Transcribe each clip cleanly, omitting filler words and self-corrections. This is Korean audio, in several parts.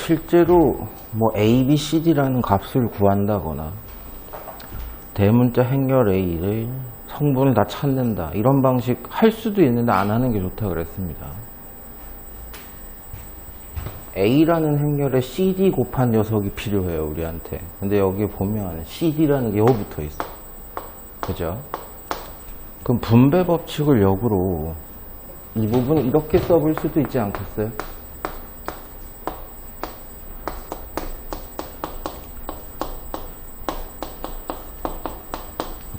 실제로 뭐 A, B, C, D라는 값을 구한다거나 대문자 행렬 A를 성분을 다 찾는다 이런 방식 할 수도 있는데 안 하는 게 좋다 그랬습니다. A라는 행렬에 CD 곱한 녀석이 필요해요 우리한테. 근데 여기 보면 CD라는 게 여기 붙어 있어. 그죠? 그럼 분배 법칙을 역으로 이 부분 이렇게 써볼 수도 있지 않겠어요?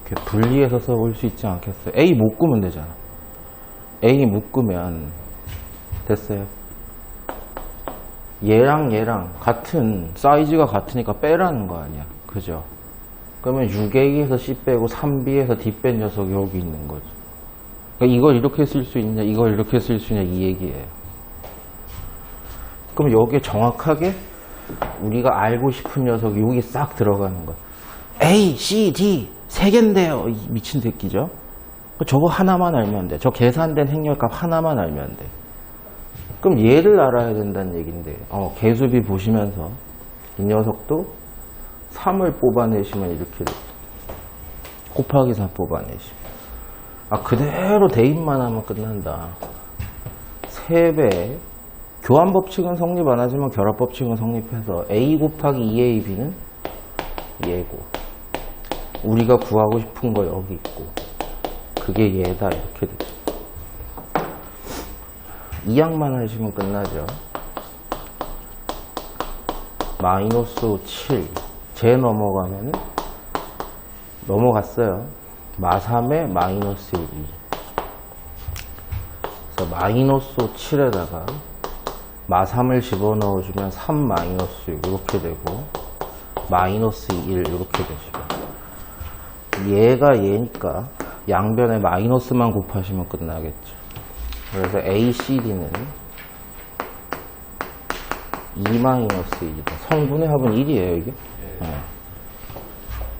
이렇게 분리해서 써볼 수 있지 않겠어요? A 묶으면 되잖아. A 묶으면 됐어요. 얘랑 얘랑 같은 사이즈가 같으니까 빼라는 거 아니야. 그죠? 그러면 6A에서 C 빼고 3B에서 D 뺀 녀석이 여기 있는 거죠. 그러니까 이걸 이렇게 쓸 수 있냐 이걸 이렇게 쓸 수 있냐 이 얘기예요. 그럼 여기에 정확하게 우리가 알고 싶은 녀석이 여기 싹 들어가는 거야. A, C, D 세 개인데요. 미친 새끼죠. 저거 하나만 알면 돼. 저 계산된 행렬값 하나만 알면 돼. 그럼 얘를 알아야 된다는 얘기인데 개수비 보시면서 이 녀석도 3을 뽑아내시면 이렇게 돼. 곱하기 4 뽑아내시면 그대로 대입만 하면 끝난다. 3배 교환 법칙은 성립 안 하지만 결합 법칙은 성립해서 A 곱하기 2AB는 얘고 우리가 구하고 싶은 거 여기 있고 그게 얘다 이렇게 되죠. 이 양만 하시면 끝나죠. 마이너스 7 제 넘어가면은 넘어갔어요. 마3에 마이너스 1 2 그래서 마이너스 7에다가 마3을 집어넣어주면 3 마이너스 6 이렇게 되고 마이너스 1 이렇게 되죠. 얘가 얘니까 양변에 마이너스만 곱하시면 끝나겠죠. 그래서 A, C, D는 2-1이다. 성분의 합은 1이에요, 이게. 네.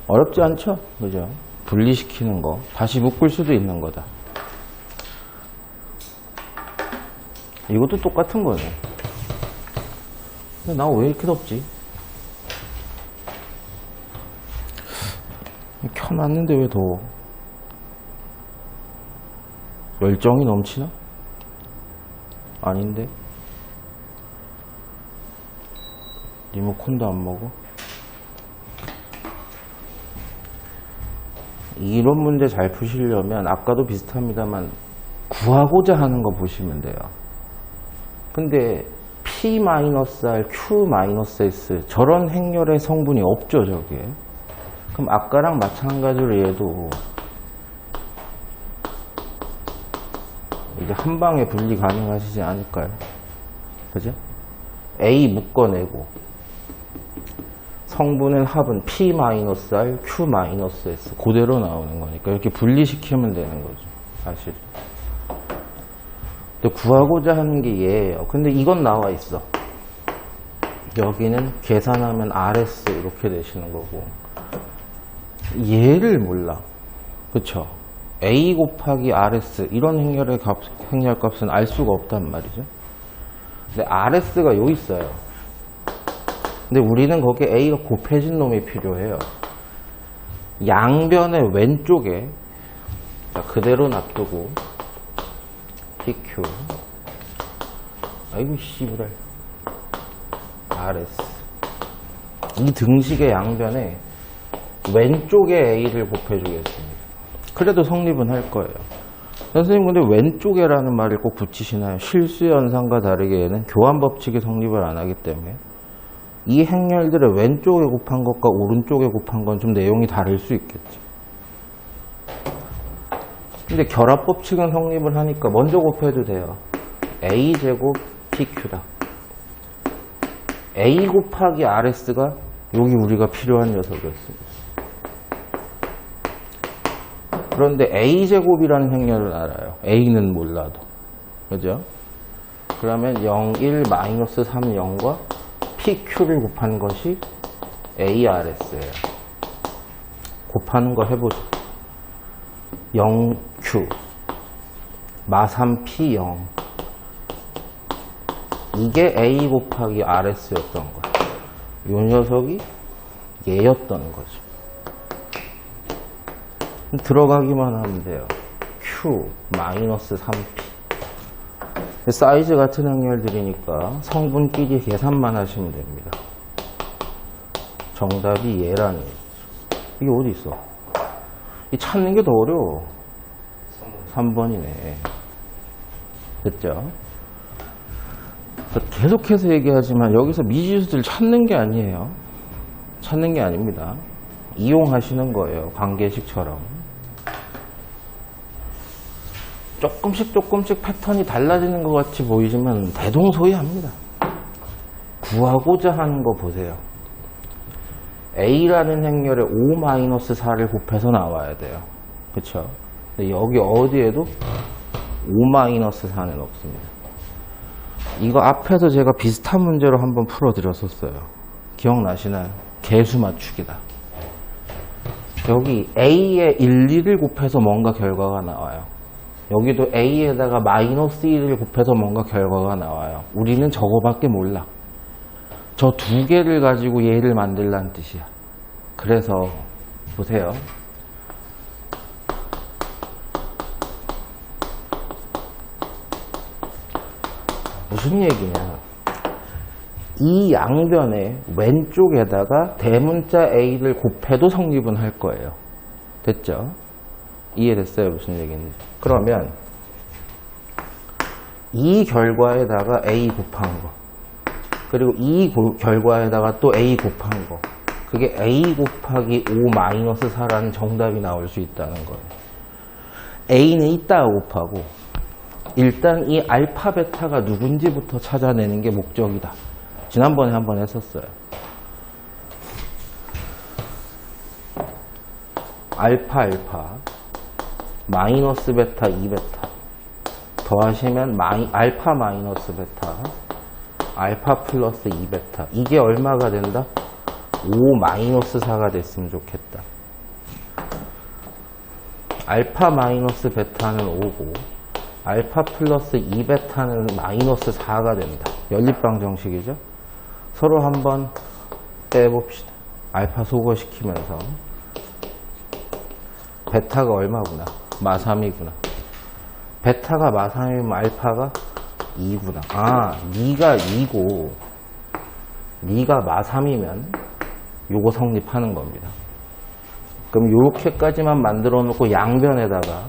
어렵지 않죠? 그죠? 분리시키는 거. 다시 묶을 수도 있는 거다. 이것도 똑같은 거네. 근데 나 왜 이렇게 덥지? 켜놨는데 왜 더워? 열정이 넘치나? 아닌데? 리모컨도 안 먹어? 이런 문제 잘 푸시려면 아까도 비슷합니다만 구하고자 하는 거 보시면 돼요. 근데 P-R, Q-S 저런 행렬의 성분이 없죠 저게. 그럼 아까랑 마찬가지로 얘도 이제 한 방에 분리 가능하시지 않을까요? 그죠? A 묶어내고 성분의 합은 P-R, Q-S 그대로 나오는 거니까 이렇게 분리시키면 되는 거죠 사실. 근데 구하고자 하는 게 얘예요. 근데 이건 나와 있어. 여기는 계산하면 RS 이렇게 되시는 거고 얘를 몰라. 그쵸? A 곱하기 RS 이런 행렬값은 알 수가 없단 말이죠. 근데 RS가 여기 있어요. 근데 우리는 거기에 A가 곱해진 놈이 필요해요. 양변의 왼쪽에 자, 그대로 놔두고 PQ 아이고 씨부랄 RS 이 등식의 양변에 왼쪽에 A를 곱해주겠습니다. 그래도 성립은 할 거예요. 선생님 근데 왼쪽에라는 말을 꼭 붙이시나요? 실수 현상과 다르게 얘는 교환 법칙이 성립을 안 하기 때문에 이 행렬들의 왼쪽에 곱한 것과 오른쪽에 곱한 건 좀 내용이 다를 수 있겠지. 근데 결합 법칙은 성립을 하니까 먼저 곱해도 돼요. A제곱 PQ다. A 곱하기 RS가 여기 우리가 필요한 녀석이었습니다. 그런데 A제곱이라는 행렬을 알아요. A는 몰라도. 그죠? 그러면 0, 1, 마이너스 3, 0과 PQ를 곱한 것이 ARS예요. 곱하는 거 해보죠. 0Q 마3P0 이게 A 곱하기 RS였던 거야. 요 녀석이 얘였던 거죠. 들어가기만 하면 돼요. Q 마이너스 3P. 사이즈 같은 행렬들이니까 성분끼리 계산만 하시면 됩니다. 정답이 얘라는 거죠. 이게 어디 있어? 이 찾는 게 더 어려워. 3번이네. 됐죠? 계속해서 얘기하지만 여기서 미지수들 찾는 게 아니에요. 찾는 게 아닙니다. 이용하시는 거예요. 관계식처럼. 조금씩 패턴이 달라지는 것 같이 보이지만 대동소이합니다. 구하고자 하는 거 보세요. A라는 행렬에 5-4를 곱해서 나와야 돼요. 그쵸? 근데 여기 어디에도 5-4는 없습니다. 이거 앞에서 제가 비슷한 문제로 한번 풀어드렸었어요. 기억나시나요? 개수 맞추기다. 여기 A에 1, 2를 곱해서 뭔가 결과가 나와요. 여기도 A에다가 마이너스 1을 곱해서 뭔가 결과가 나와요. 우리는 저거밖에 몰라. 저 두 개를 가지고 얘를 만들란 뜻이야. 그래서 보세요. 무슨 얘기냐. 이 양변의 왼쪽에다가 대문자 A를 곱해도 성립은 할 거예요. 됐죠? 이해됐어요? 무슨 얘기인지. 그러면 이 결과에다가 A 곱한 거, 그리고 이 결과에다가 또 A 곱한 거, 그게 A 곱하기 5-4라는 정답이 나올 수 있다는 거예요. A는 이따가 곱하고 일단 이 알파 베타가 누군지부터 찾아내는 게 목적이다. 지난번에 한번 했었어요. 알파 마이너스 베타 2베타 더하시면 알파 마이너스 베타 알파 플러스 2베타, 이게 얼마가 된다? 5-4가 됐으면 좋겠다. 알파 마이너스 베타는 5고 알파 플러스 2베타는 마이너스 4가 된다. 연립방 정식이죠. 서로 한번 빼봅시다. 알파 소거시키면서 베타가 얼마구나? 마3이구나. 베타가 마3이면 알파가 2구나. 아, 니가 2고 니가 마3이면 요거 성립하는 겁니다. 그럼 요렇게까지만 만들어 놓고 양변에다가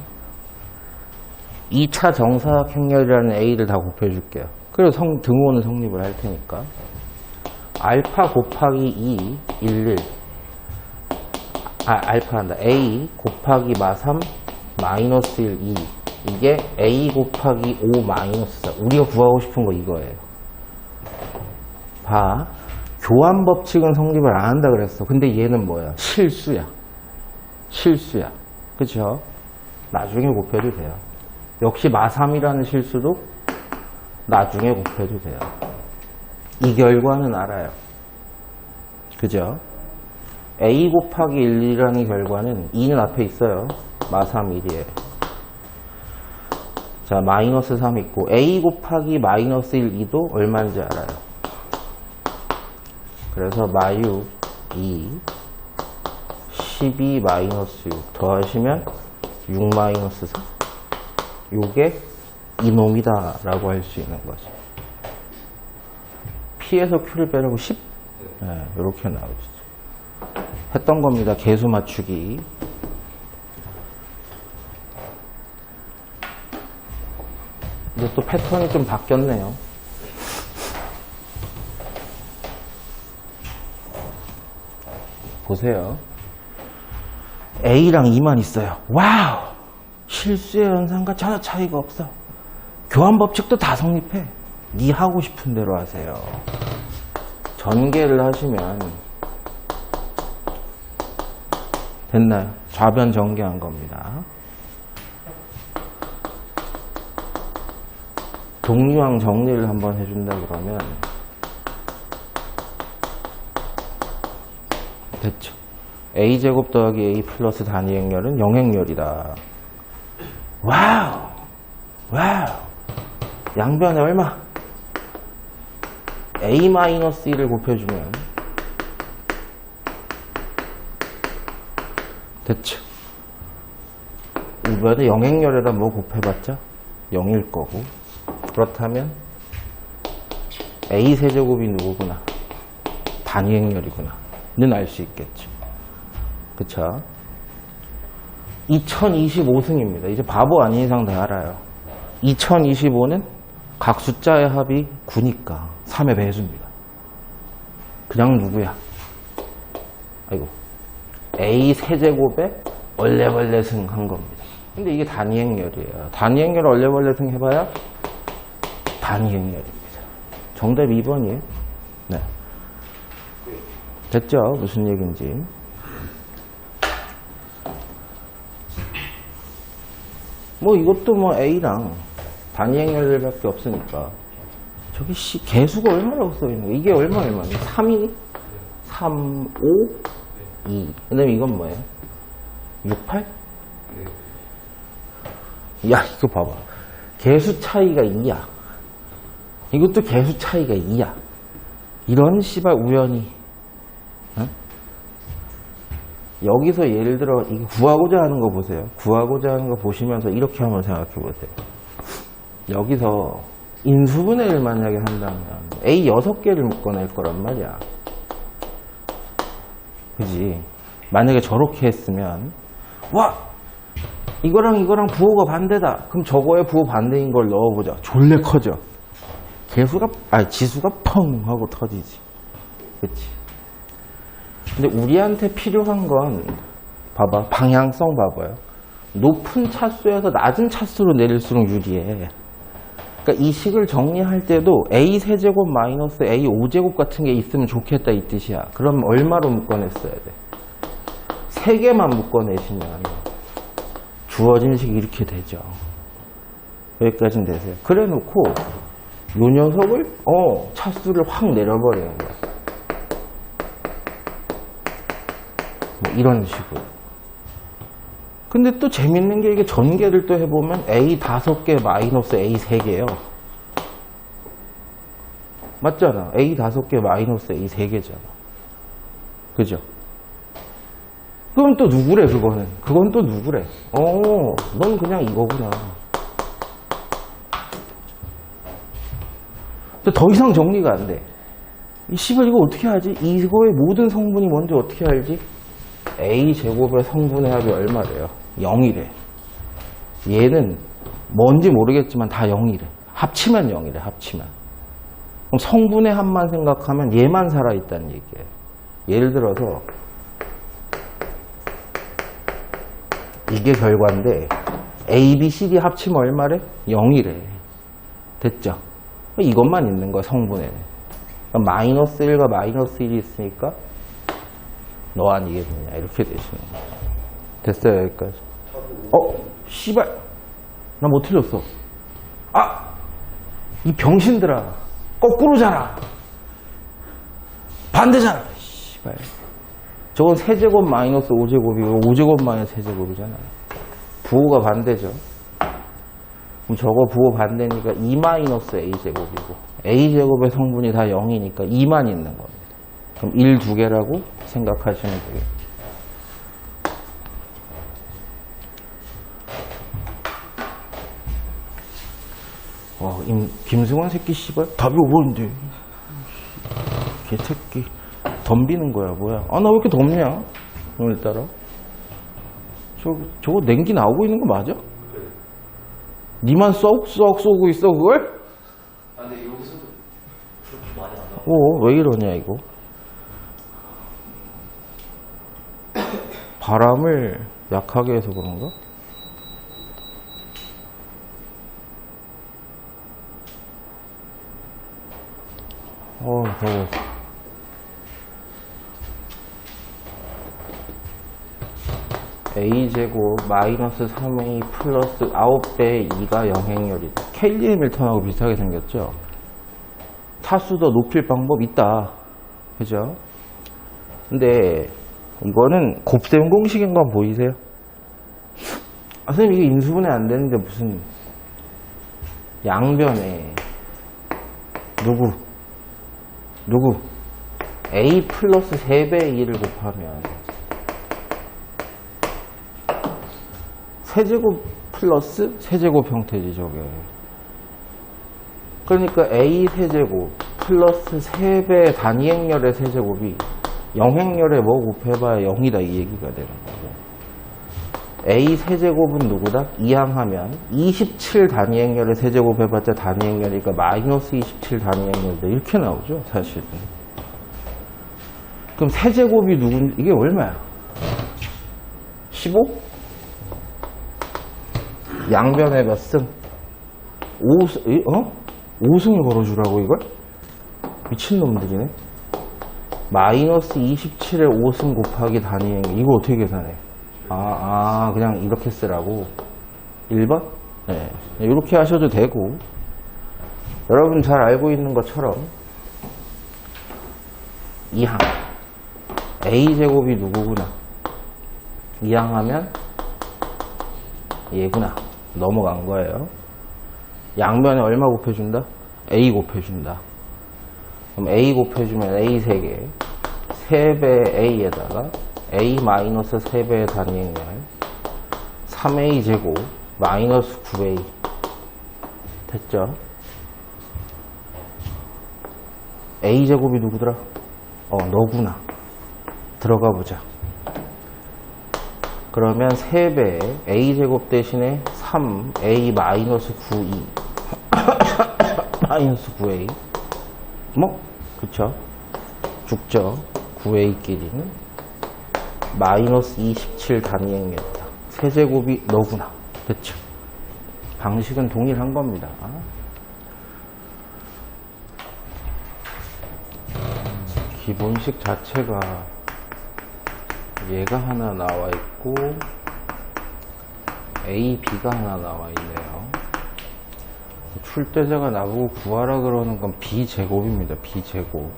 2차 정사각 행렬이라는 A를 다 곱해줄게요. 그래서 등호는 성립을 할 테니까 알파 곱하기 2, 1, 알파한다. A 곱하기 마3 마이너스 1, 2. 이게 A 곱하기 5 마이너스 4. 우리가 구하고 싶은 거 이거예요. 봐. 교환 법칙은 성립을 안 한다 그랬어. 근데 얘는 뭐야? 실수야. 그쵸? 나중에 곱해도 돼요. 역시 마3이라는 실수도 나중에 곱해도 돼요. 이 결과는 알아요. 그죠? A 곱하기 1이라는 결과는 2는 앞에 있어요. 마3 1이에요. 자, 마이너스 3 있고 A 곱하기 마이너스 1, 2도 얼마인지 알아요. 그래서 마유 2 12 마이너스 6 더하시면 6 마이너스 4. 요게 이놈이다 라고 할 수 있는 거죠. P에서 Q를 빼라고 10? 네, 이렇게 나오시죠. 했던 겁니다. 개수 맞추기. 근데 또 패턴이 좀 바뀌었네요. 보세요. A랑 2만 있어요. 와우! 실수의 현상과 전혀 차이가 없어. 교환 법칙도 다 성립해. 네 하고 싶은 대로 하세요. 전개를 하시면 됐나요? 좌변 전개한 겁니다. 동류항 정리를 한번 해준다 그러면 됐죠. A제곱 더하기 A 플러스 단위 행렬은 영행렬이다. 와우! 양변에 얼마? A-1을 곱해주면 됐죠. 이번에 영행렬에다 뭐 곱해봤자 0일 거고, 그렇다면 A 세제곱이 누구구나, 단위행렬이구나 는 알 수 있겠죠. 그쵸? 2025승입니다. 이제 바보 아닌 이상 다 알아요. 2025는 각 숫자의 합이 9니까 3의 배수입니다. 그냥 누구야? 아이고, A 세제곱에 얼레벌레승 한 겁니다. 근데 이게 단위행렬이에요. 단위행렬 얼레벌레승 해봐야 단위행렬입니다. 정답 2번이에요. 네. 됐죠? 무슨 얘기인지. 뭐 이것도 뭐 A랑 단위행렬들밖에 없으니까. 저기 개수가 얼마라고 써있는 거야? 이게 얼마냐? 3이니? 3, 5, 2. 그 다음에 이건 뭐예요? 6, 8? 야, 이거 봐봐. 개수 차이가 2야. 이것도 개수 차이가 2야. 이런 씨발 우연히. 응? 여기서 예를 들어 이게 구하고자 하는 거 보세요. 구하고자 하는 거 보시면서 이렇게 한번 생각해 보세요. 여기서 인수분해를 만약에 한다면 A 6개를 묶어낼 거란 말이야. 그지? 만약에 저렇게 했으면 와! 이거랑 이거랑 부호가 반대다. 그럼 저거에 부호 반대인 걸 넣어보자. 졸래 커져. 지수가 펑 하고 터지지. 그치? 근데 우리한테 필요한 건 봐봐. 방향성 봐봐요. 높은 차수에서 낮은 차수로 내릴수록 유리해. 그러니까 이 식을 정리할 때도 A 세제곱 마이너스 A 5제곱 같은 게 있으면 좋겠다 이 뜻이야. 그럼 얼마로 묶어냈어야 돼? 3개만 묶어내시면 주어진 식이 이렇게 되죠. 여기까지는 되세요. 그래 놓고 요 녀석을 차수를 확 내려버리는 거야. 뭐 이런 식으로. 근데 또 재밌는 게 이게 전개를 또 해보면 A 5개 마이너스 A 3개예요. 맞잖아. A 5개 마이너스 A 3개잖아. 그죠? 그럼 또 누구래 그거는? 그건 또 누구래? 넌 그냥 이거구나. 더 이상 정리가 안 돼. 이 씨발 이거 어떻게 하지? 이거의 모든 성분이 뭔지 어떻게 알지? A제곱의 성분의 합이 얼마래요? 0이래. 얘는 뭔지 모르겠지만 다 0이래. 합치면 0이래. 합치면. 그럼 성분의 합만 생각하면 얘만 살아있다는 얘기예요. 예를 들어서 이게 결과인데 A, B, C, D 합치면 얼마래? 0이래. 됐죠? 이것만 있는 거야, 성분에는. 그러니까 마이너스 1과 마이너스 1이 있으니까 너 아니겠느냐 이렇게 되시는 거예요. 됐어요, 여기까지. 씨발 나 뭐 틀렸어. 이 병신들아, 거꾸로잖아. 반대잖아. 씨발. 저건 세제곱 마이너스 5제곱이고 5제곱 마이너스 세제곱이잖아. 부호가 반대죠. 그럼 저거 부호 반대니까 2 마이너스 A제곱이고 A제곱의 성분이 다 0이니까 2만 있는 겁니다. 그럼 1, 2개라고 생각하시면 되겠죠. 김승환 새끼 씨발 답이 5번인데 개새끼 덤비는 거야 뭐야. 나 왜 이렇게 덥냐 오늘따라. 저거 냉기 나오고 있는 거 맞아? 니만 쏙 쏘고 있어 그걸? 근데 여기서도 그렇게 많이 안 나와. 왜 이러냐 이거. 바람을 약하게 해서 그런가? 더워. A제곱 마이너스 3A 플러스 9배의 2가 영행열이다. 켈리 해밀턴하고 비슷하게 생겼죠? 차수 더 높일 방법 있다. 그죠? 근데 이거는 곱셈 공식인 건 보이세요? 선생님 이게 인수분해 안 되는데 무슨 양변에 누구? 누구? A 플러스 3배의 2를 곱하면 세제곱 플러스 세제곱 형태지 저게. 그러니까 A 세제곱 플러스 3배의 단위행렬의 세제곱이 영행렬에 뭐 곱해봐야 0이다 이 얘기가 되는 거고, A 세제곱은 누구다? 이항하면 27 단위행렬의 세제곱 해봤자 단위행렬이니까 마이너스 27 단위행렬이다 이렇게 나오죠 사실은. 그럼 세제곱이 누군, 이게 얼마야? 15? 양변에 몇 승? 5승을 걸어주라고 이걸? 미친놈들이네. 마이너스 27에 5승 곱하기 단위행렬, 이거 어떻게 계산해? 그냥 이렇게 쓰라고. 1번? 네. 이렇게 하셔도 되고, 여러분 잘 알고 있는 것처럼 이항 A제곱이 누구구나, 이항하면 얘구나 넘어간 거예요. 양변에 얼마 곱해준다? A 곱해준다. 그럼 A 곱해주면 A 3개, 3배 A에다가 A 마이너스 3배의 단위행렬 3A 제곱 마이너스 9A 됐죠? A 제곱이 누구더라? 너구나. 들어가 보자. 그러면 3배 A 제곱 대신에 3A 마이너스 9E 마이너스 9A 그쵸? 죽죠? 9A끼리는 마이너스 27 단위행렬이다. 세제곱이 너구나. 됐죠? 방식은 동일한 겁니다. 기본식 자체가 얘가 하나 나와 있고 A, B가 하나 나와 있네요. 출제자가 나보고 구하라 그러는 건 B제곱입니다. B제곱.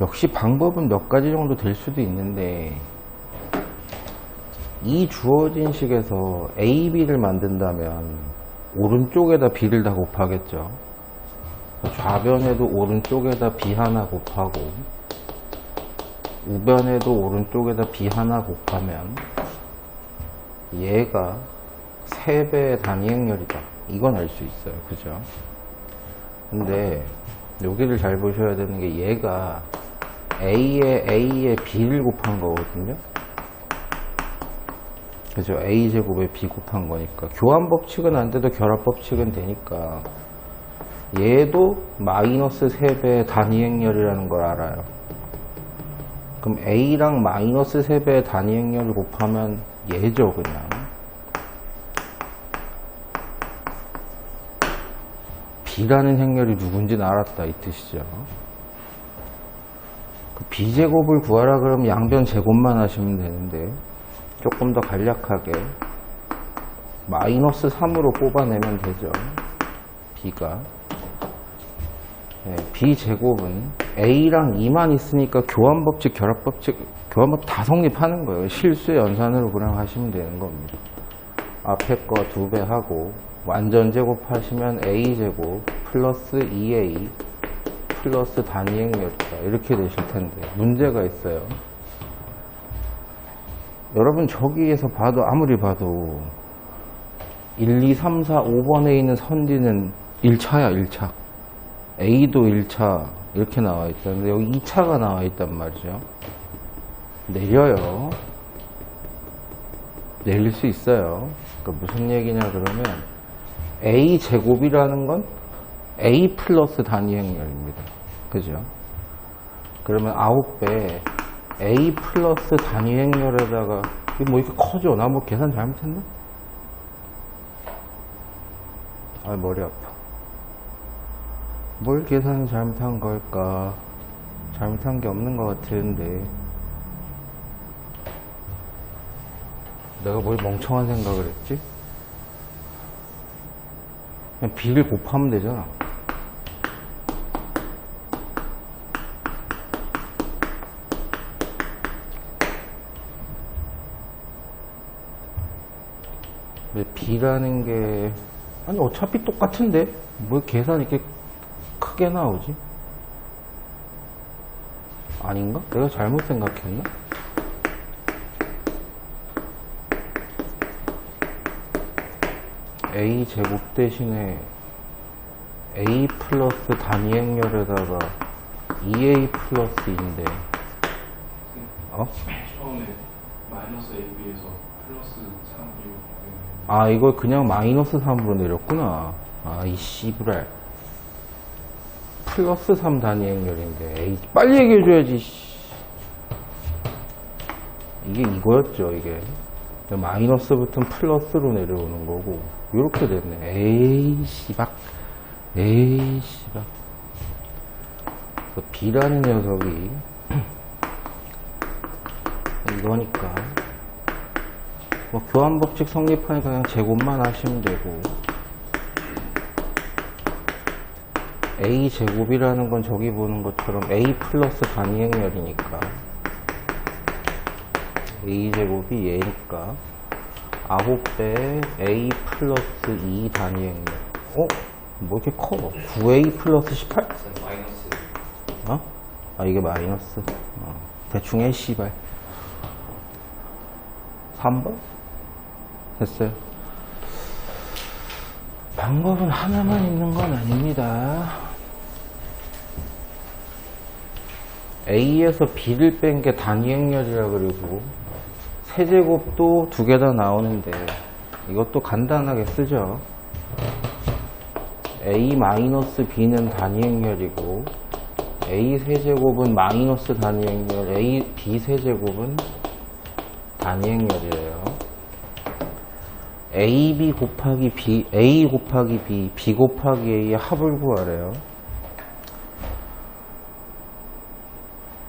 역시 방법은 몇 가지 정도 될 수도 있는데, 이 주어진 식에서 A, B를 만든다면 오른쪽에다 B를 다 곱하겠죠. 좌변에도 오른쪽에다 B 하나 곱하고 우변에도 오른쪽에다 B 하나 곱하면 얘가 3배의 단위행렬이다. 이건 알 수 있어요. 그죠? 근데 여기를 잘 보셔야 되는 게 얘가 A에 B를 곱한 거거든요. 그죠? A제곱에 B 곱한 거니까 교환 법칙은 안 돼도 결합 법칙은 되니까 얘도 마이너스 3배의 단위행렬이라는 걸 알아요. 그럼 A랑 마이너스 3배의 단위행렬을 곱하면 얘죠 그냥. B라는 행렬이 누군지는 알았다 이 뜻이죠. 그 B제곱을 구하라 그러면 양변 제곱만 하시면 되는데, 조금 더 간략하게 마이너스 3으로 뽑아내면 되죠. B가. B제곱은 A랑 2만 있으니까 교환법칙, 결합법칙, 교환법 다 성립하는 거예요. 실수의 연산으로 그냥 하시면 되는 겁니다. 앞에 거 2배 하고 완전 제곱하시면 A제곱 플러스 2A 플러스 단위행렬이다. 이렇게 되실 텐데 문제가 있어요. 여러분 저기에서 봐도 아무리 봐도 1, 2, 3, 4, 5번에 있는 선지는 1차야 1차. A도 1차 이렇게 나와 있다는데 여기 2차가 나와 있단 말이죠. 내려요. 내릴 수 있어요. 그러니까 무슨 얘기냐 그러면 A 제곱이라는 건 A 플러스 단위행렬입니다. 그죠? 그러면 9배 A 플러스 단위행렬에다가 이게 뭐 이렇게 커져? 나 뭐 계산 잘못했나? 머리 아파. 뭘 계산을 잘못한 걸까? 잘못한 게 없는 것 같은데 내가 뭘 멍청한 생각을 했지? 그냥 B를 곱하면 되잖아. 근데 B라는 게 아니 어차피 똑같은데 뭐 계산 이렇게 크게 나오지? 아닌가? 내가 잘못 생각했나? A제곱 대신에 A 플러스 단위 행렬에다가 2A 플러스 2인데 처음에 마이너스 AB에서 플러스 3이고 아 이걸 그냥 마이너스 3으로 내렸구나. 아 이 씨부랄 플러스 3 단위 행렬인데 에이 빨리 얘기해줘야지. 이게 이거였죠. 이게 마이너스부터 플러스로 내려오는 거고 이렇게 됐네. 에이 씨박 에이 씨박. B라는 녀석이 이거니까 뭐 교환법칙 성립하니까 그냥 제곱만 하시면 되고 A 제곱이라는 건 저기 보는 것처럼 A 플러스 단위 행렬이니까 A 제곱이 얘니까 9배 A 플러스 2 단위 행렬. 뭐 이렇게 커? 9A 플러스 18? 마이너스 아 이게 마이너스. 대충 해 씨발. 3번? 됐어요. 방법은 하나만 있는 건 아닙니다. A에서 B를 뺀 게 단위 행렬이라 그리고 세제곱도 두 개 다 나오는데 이것도 간단하게 쓰죠. A-B는 단위 행렬이고 A 세제곱은 마이너스 단위 행렬, B 세제곱은 단위 행렬이에요. AB 곱하기 B, A 곱하기 B, B 곱하기 A의 합을 구하래요.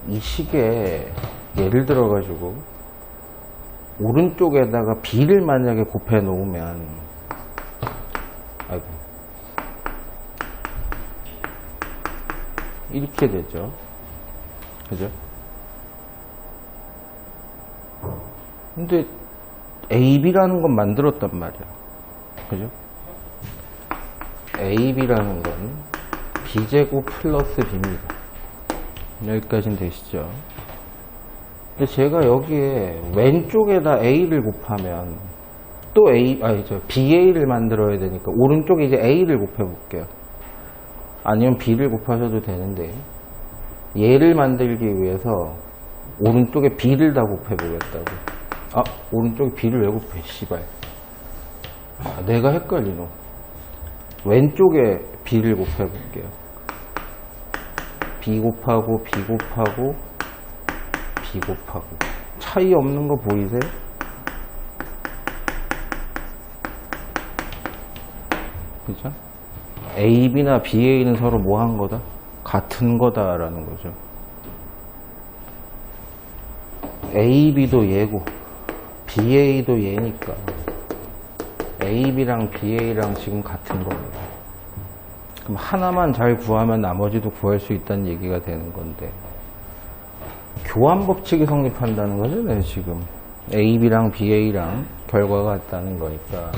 이 식에 예를 들어가지고 오른쪽에다가 B를 만약에 곱해 놓으면 아이고 이렇게 되죠. 그죠? 근데 AB라는 건 만들었단 말이야. 그죠? AB라는 건 B제곱 플러스 B입니다. 여기까지는 되시죠? 근데 제가 여기에 왼쪽에다 A를 곱하면 또 BA를 만들어야 되니까 오른쪽에 이제 A를 곱해 볼게요. 아니면 B를 곱하셔도 되는데 얘를 만들기 위해서 오른쪽에 B를 다 곱해 보겠다고. 오른쪽에 B를 왜 곱해 씨발. 내가 헷갈리노. 왼쪽에 B를 곱해 볼게요. B 곱하고 B 곱하고 B 곱하고 차이 없는 거 보이세요? 그죠? AB나 BA는 서로 뭐 한 거다? 같은 거다라는 거죠. AB도 얘고 BA도 얘니까 AB랑 BA랑 지금 같은 겁니다. 그럼 하나만 잘 구하면 나머지도 구할 수 있다는 얘기가 되는 건데 교환 법칙이 성립한다는 거잖아요. 지금 AB랑 BA랑 결과가 같다는 거니까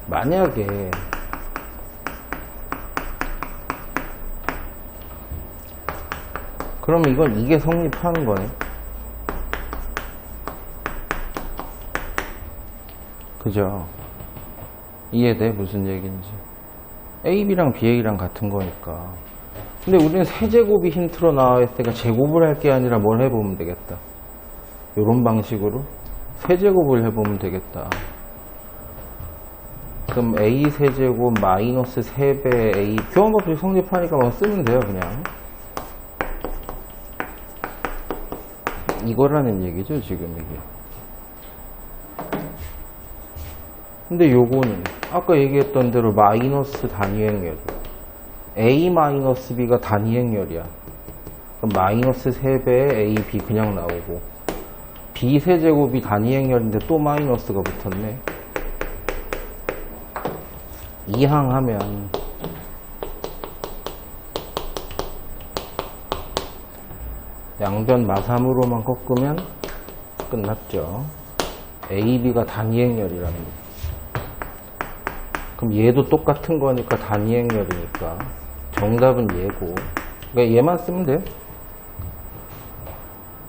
만약에 그러면 이게 성립하는 거네. 그죠? 이해돼? 무슨 얘기인지. AB랑 BA랑 같은 거니까. 근데 우리는 세제곱이 힌트로 나와 있으니까 제곱을 할 게 아니라 뭘 해보면 되겠다. 이런 방식으로 세제곱을 해보면 되겠다. 그럼 A 세제곱 마이너스 3배 A 교환법칙 성립하니까 뭐 쓰면 돼요. 그냥 이거라는 얘기죠. 지금 이게. 근데 요거는 아까 얘기했던 대로 마이너스 단위 행렬 A 마이너스 B가 단위 행렬이야. 그럼 마이너스 3배의 A, B 그냥 나오고 B 세제곱이 단위 행렬인데 또 마이너스가 붙었네. 이항하면 양변 마삼으로만 꺾으면 끝났죠. A, B가 단위 행렬이라는 거. 그럼 얘도 똑같은 거니까 단위 행렬이니까 정답은 얘고 그러니까 얘만 쓰면 돼.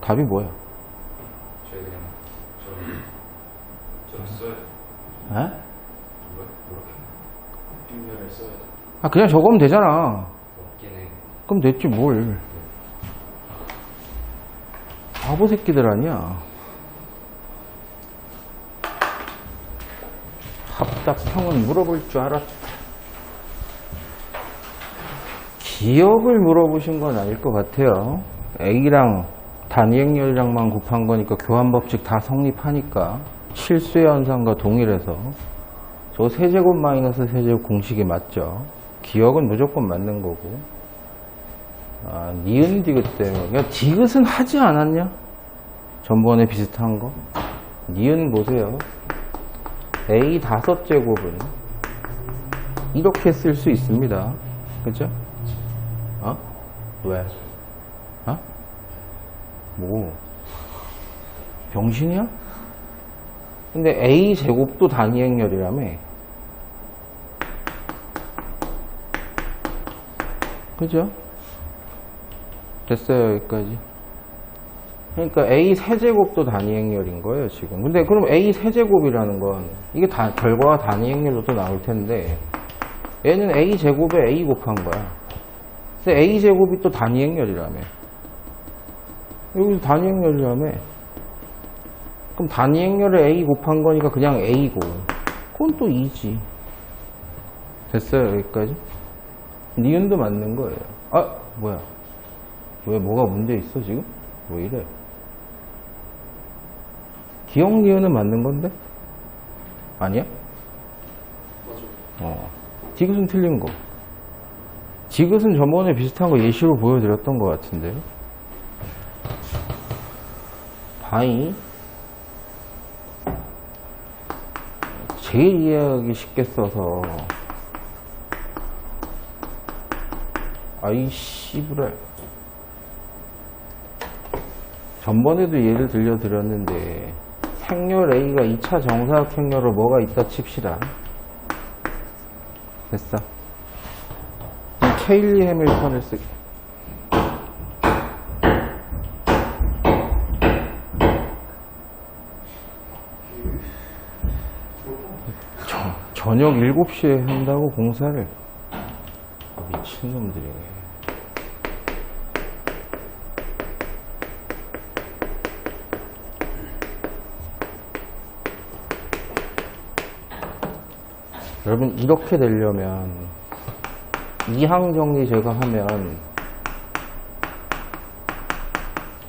답이 뭐야? 저희 그냥 저를 써야 돼. 에? 뭐렇게 뒷면을 써야 돼. 아, 그냥 적으면 되잖아. 없긴 해. 그럼 됐지, 뭘. 바보 새끼들 아니야. 합답형은 물어볼 줄 알았다. 기억을 물어보신 건 아닐 것 같아요. A랑 단위행렬이랑만 곱한 거니까 교환법칙 다 성립하니까 실수의 현상과 동일해서 저 세제곱 마이너스 세제곱 공식이 맞죠. 기억은 무조건 맞는 거고. 아, 니은 디귿 때문에. 야, 디귿은 하지 않았냐? 전번에 비슷한 거. 니은 보세요. A 5제곱은 이렇게 쓸 수 있습니다. 그죠? 어? 왜? 어? 뭐? 병신이야? 근데 A 제곱도 단위행렬이라며. 그죠? 됐어요, 여기까지. 그러니까 A 세제곱도 단위행렬인 거예요, 지금. 근데 그럼 A 세제곱이라는 건 이게 다 결과가 단위행렬로 또 나올 텐데 얘는 A 제곱에 A 곱한 거야. 그래서 A 제곱이 또 단위행렬이라며. 여기서 단위행렬이라며. 그럼 단위행렬에 A 곱한 거니까 그냥 A고 그건 또 2지. 됐어요, 여기까지? 니은도 맞는 거예요. 아, 뭐야? 왜 뭐가 문제 있어 지금? 왜 이래? 기억 니은은 맞는 건데? 아니야? 맞아. 디귿은 틀린 거. 디귿은 저번에 비슷한 거 예시로 보여드렸던 것 같은데요. 바이 제일 이해하기 쉽게 써서 아이 씨부래. 전번에도 예를 들려드렸는데 행렬 A가 2차 정사각 행렬로 뭐가 있다 칩시다. 됐어. 케일리 해밀턴을 쓰기. 저녁 7시에 한다고 공사를. 미친놈들이네. 여러분, 이렇게 되려면 이항 정리 제가 하면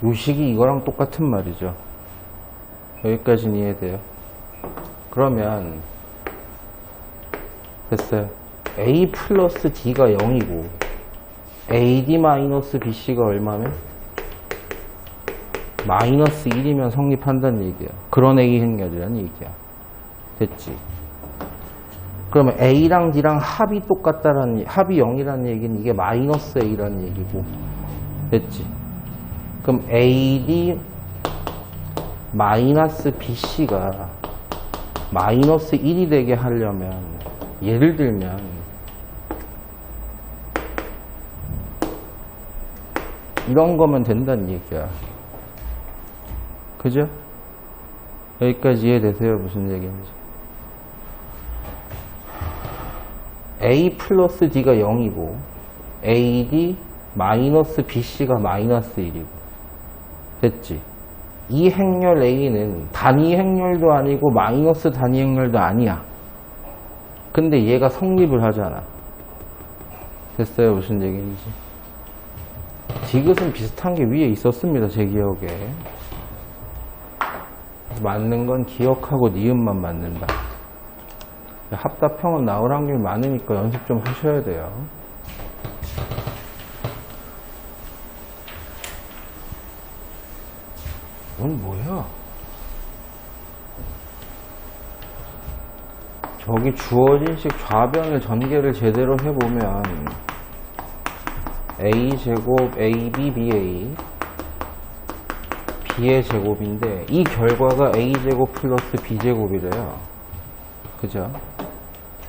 요 식이 이거랑 똑같은 말이죠. 여기까지는 이해돼요. 그러면 됐어요. A 플러스 D가 0이고 AD 마이너스 BC가 얼마면? 마이너스 1이면 성립한다는 얘기야. 그런 A 행렬이라는 얘기야. 됐지? 그러면 A랑 D랑 합이 똑같다라는, 합이 0이라는 얘기는 이게 마이너스 A라는 얘기고. 됐지? 그럼 AD 마이너스 BC가 마이너스 1이 되게 하려면, 예를 들면, 이런 거면 된다는 얘기야. 그죠? 여기까지 이해되세요? 무슨 얘기인지. A 플러스 D가 0이고 AD 마이너스 BC가 마이너스 1이고 됐지? 이 행렬 A는 단위 행렬도 아니고 마이너스 단위 행렬도 아니야. 근데 얘가 성립을 하잖아. 됐어요? 무슨 얘기인지. 디귿은 비슷한 게 위에 있었습니다. 제 기억에. 맞는 건 기억하고 니은만 맞는다. 합답형은 나올 확률이 많으니까 연습 좀 하셔야 돼요. 이건 뭐야? 저기 주어진 식 좌변을 전개를 제대로 해보면 A제곱 AB BA B의 제곱인데 이 결과가 A제곱 플러스 B제곱이래요. 그죠?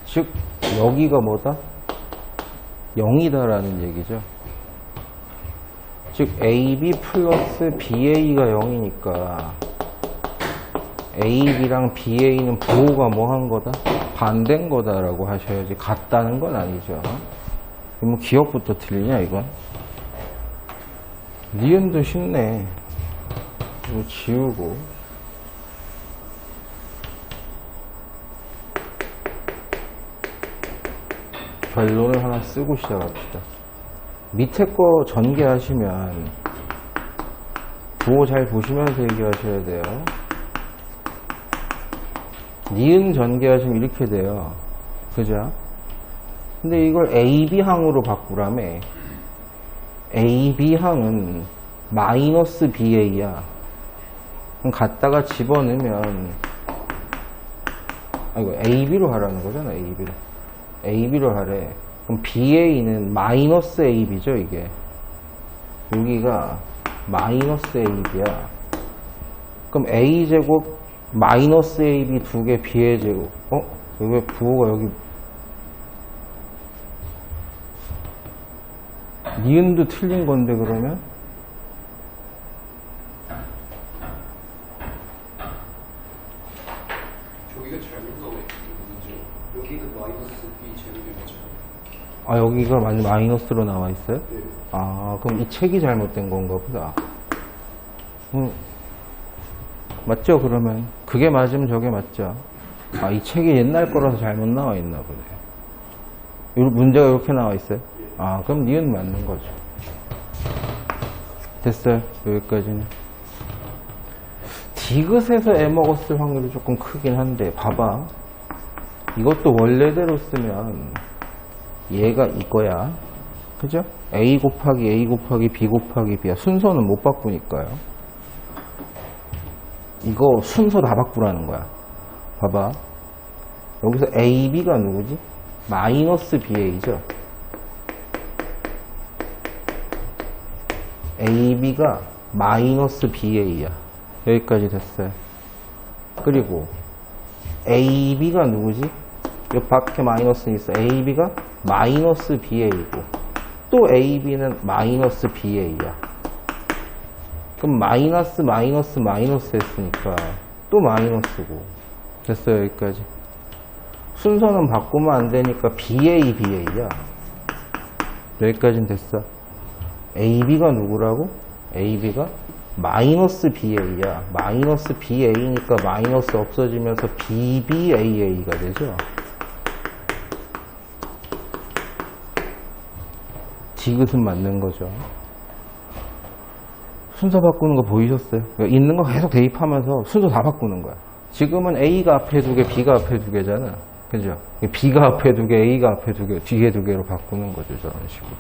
즉 여기가 뭐다? 0이다라는 얘기죠. 즉 AB 플러스 BA가 0이니까 AB랑 BA는 부호가 뭐 한 거다? 반대인 거다라고 하셔야지 같다는 건 아니죠. 뭐 기억부터 틀리냐 이건? 니은도 쉽네. 이거 지우고 결론을 하나 쓰고 시작합시다. 밑에 거 전개하시면 부호 잘 보시면서 얘기하셔야 돼요. 니은 전개하시면 이렇게 돼요. 그죠? 근데 이걸 AB항으로 바꾸라며. AB항은 마이너스 BA야. 그럼 갖다가 집어넣으면 이거 AB로 하라는 거잖아. AB로 하래. 그럼 BA는 마이너스 AB죠, 이게. 여기가 마이너스 AB야. 그럼 A제곱 마이너스 AB 2개 B의 제곱. 왜 부호가 여기. 니은도 틀린 건데, 그러면? 저기가 잘못 나와 있거든요. 여기가 마이너스 B 제곱이 맞아요. 아, 여기가 마이너스로 나와 있어요? 네. 아, 그럼 이 책이 잘못된 건가 보다. 맞죠, 그러면? 그게 맞으면 저게 맞죠? 아, 이 책이 옛날 거라서 잘못 나와 있나 보네요. 문제가 이렇게 나와 있어요? 아, 그럼 니은 맞는 거죠. 됐어요, 여기까지는. 디귿에서 애 먹었을 확률이 조금 크긴 한데, 봐봐. 이것도 원래대로 쓰면 얘가 이거야. 그죠? A 곱하기 A 곱하기 B 곱하기 B야. 순서는 못 바꾸니까요. 이거 순서 다 바꾸라는 거야. 봐봐. 여기서 AB가 누구지? 마이너스 BA죠. AB가 마이너스 BA야. 여기까지 됐어요. 그리고 AB가 누구지? 여기 밖에 마이너스 있어. AB가 마이너스 BA고 또 AB는 마이너스 BA야. 그럼 마이너스 했으니까 또 마이너스고. 됐어요, 여기까지. 순서는 바꾸면 안 되니까 BA야. 여기까지는 됐어. AB가 누구라고? AB가 마이너스 BA야. 마이너스 BA니까 마이너스 없어지면서 BBAA가 되죠. 디귿은 맞는 거죠. 순서 바꾸는 거 보이셨어요? 있는 거 계속 대입하면서 순서 다 바꾸는 거야. 지금은 A가 앞에 2개, B가 앞에 2개잖아. 그죠? B가 앞에 2개, A가 앞에 2개, 뒤에 2개로 바꾸는 거죠. 저런 식으로.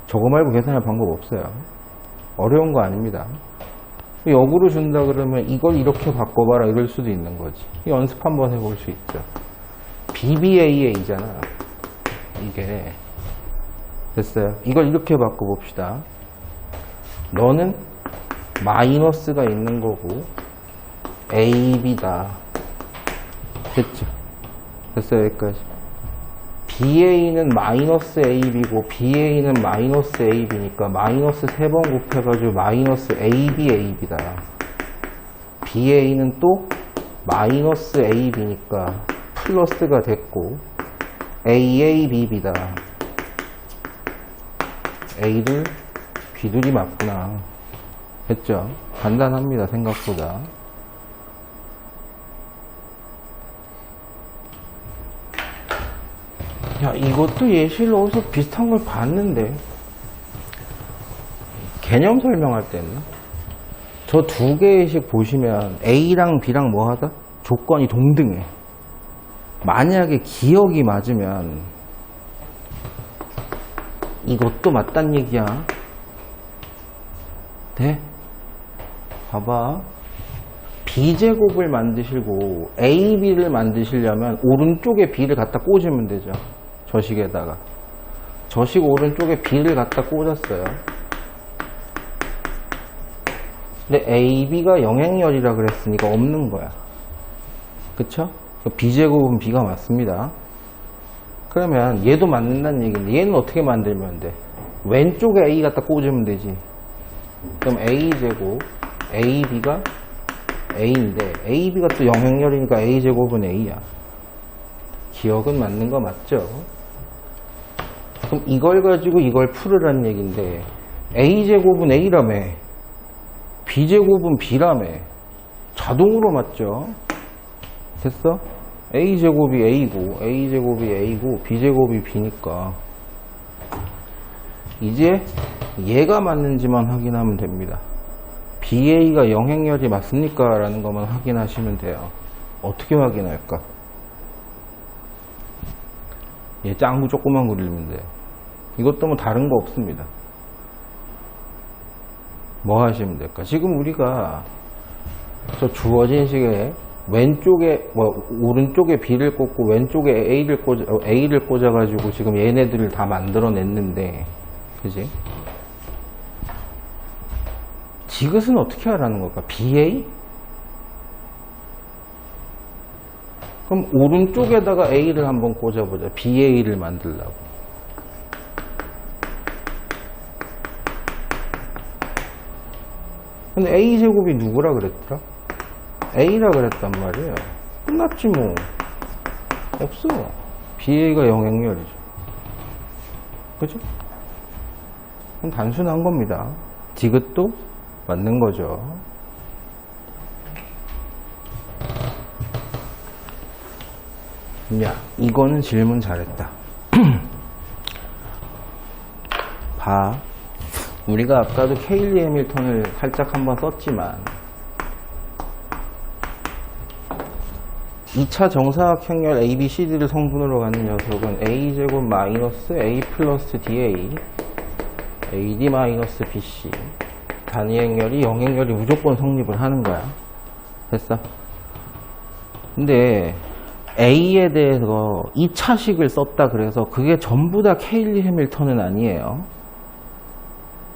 저거 말고 계산할 방법 없어요. 어려운 거 아닙니다. 역으로 준다 그러면 이걸 이렇게 바꿔봐라 이럴 수도 있는 거지. 연습 한번 해볼 수 있죠. BBAA잖아. 이게. 됐어요. 이걸 이렇게 바꿔봅시다. 너는 마이너스가 있는 거고 AB다. 됐죠? 됐어요, 여기까지. BA는 마이너스 AB고 BA는 마이너스 AB니까 마이너스 3번 곱해가지고 마이너스 AB다. BA는 또 마이너스 AB니까 플러스가 됐고 AABB다. A들 B들이 맞구나. 됐죠? 간단합니다, 생각보다. 야, 이것도 예시를 어디서 비슷한 걸 봤는데 개념 설명할 때 했나? 저 2개씩 보시면 A랑 B랑 뭐 하다? 조건이 동등해. 만약에 기억이 맞으면 이것도 맞단 얘기야. 돼? 봐봐. B제곱을 만드시고 AB를 만드시려면 오른쪽에 B를 갖다 꽂으면 되죠. 저식에다가. 저식 오른쪽에 B를 갖다 꽂았어요. 근데 AB가 영행열이라 그랬으니까 없는 거야. 그쵸? B제곱은 B가 맞습니다. 그러면 얘도 맞는다는 얘기인데 얘는 어떻게 만들면 돼? 왼쪽에 A 갖다 꽂으면 되지. 그럼 A제곱 AB가 A인데 AB가 또 영행렬이니까 A제곱은 A야. 기억은 맞는 거 맞죠? 그럼 이걸 가지고 이걸 풀으라는 얘기인데 A제곱은 A라며 B제곱은 B라며 자동으로 맞죠? 됐어? A제곱이 A고 A제곱이 A고 B제곱이 B니까 이제 얘가 맞는지만 확인하면 됩니다. BA가 영행렬이 맞습니까? 라는 것만 확인하시면 돼요. 어떻게 확인할까? 얘 짱구 조그만 그리면 돼요. 이것도 뭐 다른 거 없습니다. 뭐 하시면 될까? 지금 우리가 저 주어진 식에 왼쪽에 오른쪽에 B를 꽂고 왼쪽에 A를 꽂아가지고 지금 얘네들을 다 만들어냈는데, 그지? 디귿은 어떻게 하라는 걸까? BA? 그럼 오른쪽에다가 A를 한번 꽂아보자. BA를 만들려고. 근데 A제곱이 누구라 그랬더라? A라 그랬단 말이에요. 끝났지 뭐. 없어. BA가 영행렬이죠. 그죠? 그럼 단순한 겁니다. 디귿도 맞는 거죠. 야, 이거는 질문 잘했다. 봐. 우리가 아까도 케일리 해밀턴을 살짝 한번 썼지만 2차 정사각형렬 ABCD를 성분으로 갖는 녀석은 A제곱 마이너스 A 플러스 DA AD 마이너스 BC 단위행렬이 영행렬이 무조건 성립을 하는 거야. 됐어? 근데 A에 대해서 2차식을 썼다 그래서 그게 전부 다 케일리 해밀턴은 아니에요.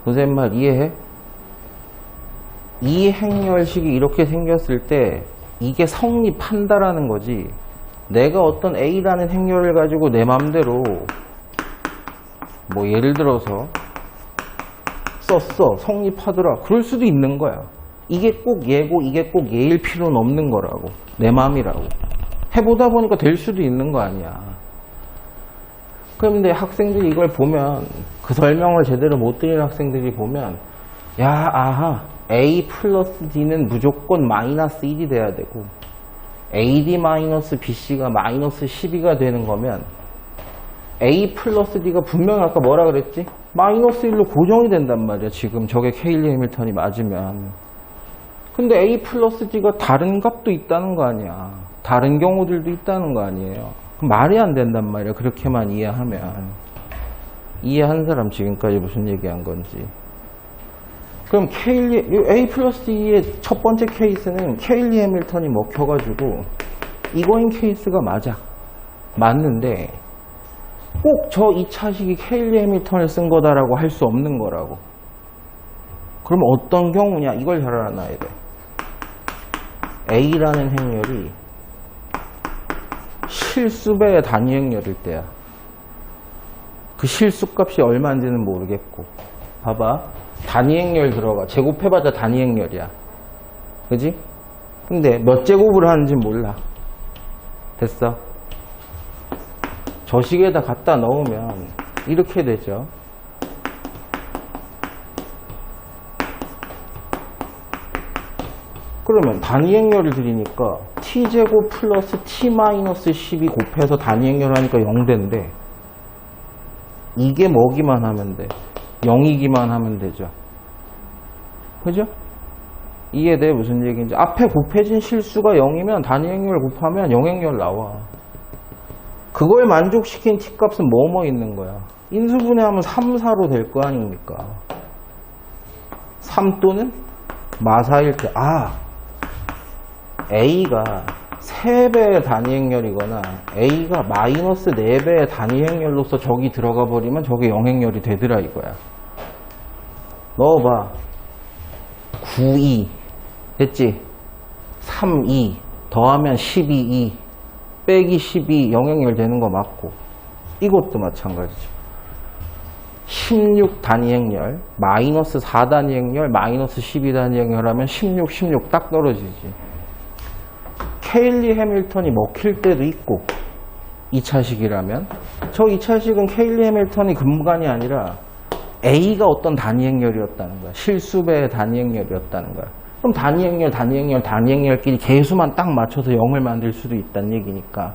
무슨 말 이해해? 이 행렬식이 이렇게 생겼을 때 이게 성립한다라는 거지. 내가 어떤 A라는 행렬을 가지고 내 맘대로 뭐 예를 들어서 썼어. 성립하더라. 그럴 수도 있는 거야. 이게 꼭 얘고 이게 꼭 얘일 필요는 없는 거라고. 내 맘이라고. 해보다 보니까 될 수도 있는 거 아니야. 그런데 학생들이 이걸 보면 그 설명을 제대로 못 드리는 학생들이 보면 야 아하 A 플러스 D는 무조건 마이너스 1이 돼야 되고 AD 마이너스 BC가 마이너스 12가 되는 거면 A 플러스 D가 분명히 아까 뭐라 그랬지? 마이너스 1로 고정이 된단 말이야. 지금 저게 케일리 해밀턴이 맞으면. 근데 A 플러스 D가 다른 값도 있다는 거 아니야. 다른 경우들도 있다는 거 아니에요. 그럼 말이 안 된단 말이야. 그렇게만 이해하면. 이해한 사람 지금까지 무슨 얘기한 건지. 그럼 A 플러스 D의 첫 번째 케이스는 케일리 해밀턴이 먹혀가지고 이거인 케이스가 맞아. 맞는데 꼭 저 2차식이 케일리 해밀턴을 쓴 거다라고 할 수 없는 거라고. 그럼 어떤 경우냐? 이걸 잘 알아놔야 돼. A라는 행렬이 실수배의 단위 행렬일 때야. 그 실수값이 얼마인지는 모르겠고. 봐봐. 단위 행렬 들어가. 제곱해봤자 단위 행렬이야. 그지? 근데 몇 제곱을 하는지 몰라. 됐어? 저 식에다 갖다 넣으면 이렇게 되죠. 그러면 단위행렬을 드리니까 t제곱 플러스 t 마이너스 10이 곱해서 단위행렬을 하니까 0대인데 이게 뭐기만 하면 돼? 0이기만 하면 되죠. 그죠? 이해돼? 무슨 얘기인지. 앞에 곱해진 실수가 0이면 단위행렬 곱하면 0행렬 나와. 그걸 만족시킨 t값은 뭐뭐 있는 거야? 인수분해하면 3, 4로 될 거 아닙니까? 3 또는 마사일 때 A가 3배의 단위행렬이거나 A가 마이너스 4배의 단위행렬로서 저기 들어가 버리면 저게 영행렬이 되더라 이거야. 넣어봐. 9, 2 됐지? 3, 2 더하면 12, 2 빼기 12 영행렬 되는 거 맞고 이것도 마찬가지죠. 16 단위 행렬, 마이너스 4 단위 행렬, 마이너스 12 단위 행렬 하면 16, 16 딱 떨어지지. 케일리 해밀턴이 먹힐 때도 있고 2차식이라면 저 2차식은 케일리 해밀턴이 근간이 아니라 A가 어떤 단위 행렬이었다는 거야. 실수배의 단위 행렬이었다는 거야. 그럼 단위 행렬, 단위 행렬, 단위 행렬끼리 개수만 딱 맞춰서 0을 만들 수도 있다는 얘기니까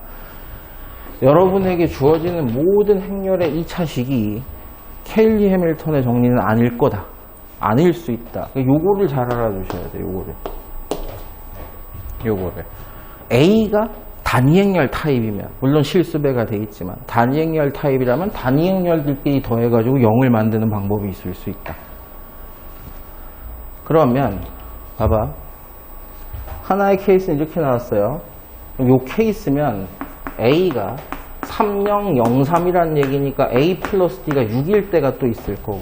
여러분에게 주어지는 모든 행렬의 2차식이 케일리 해밀턴의 정리는 아닐 거다. 아닐 수 있다. 요거를 잘 알아두셔야 돼요. 요거를. A가 단위 행렬 타입이면 물론 실수배가 돼 있지만 단위 행렬 타입이라면 단위 행렬들끼리 더해가지고 0을 만드는 방법이 있을 수 있다. 그러면 봐봐. 하나의 케이스는 이렇게 나왔어요. 요 케이스면 A가 3003이라는 얘기니까 A 플러스 D가 6일 때가 또 있을 거고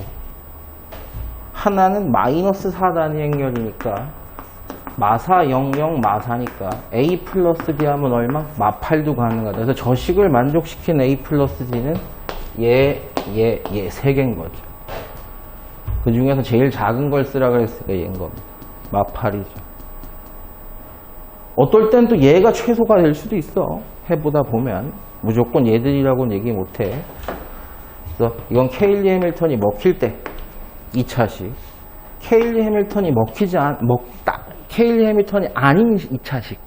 하나는 마이너스 4 단위 행렬이니까 마사 00 마사니까 A 플러스 D 하면 얼마? 마8도 가능하다. 그래서 저 식을 만족시킨 A 플러스 D는 얘 세 개인 거죠. 그 중에서 제일 작은 걸 쓰라 그랬으니까 얘인 겁니다. 마8이죠. 어떨 땐 또 얘가 최소가 될 수도 있어. 해보다 보면 무조건 얘들이라고는 얘기 못해. 그래서 이건 케일리 해밀턴이 먹힐 때 2차식. 케일리 해밀턴이 케일리 해밀턴이 아닌 2차식.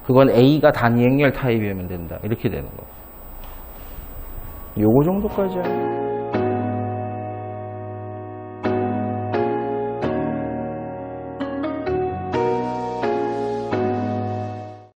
그건 A가 단위 행렬 타입이면 된다. 이렇게 되는 거. 요거 정도까지 하면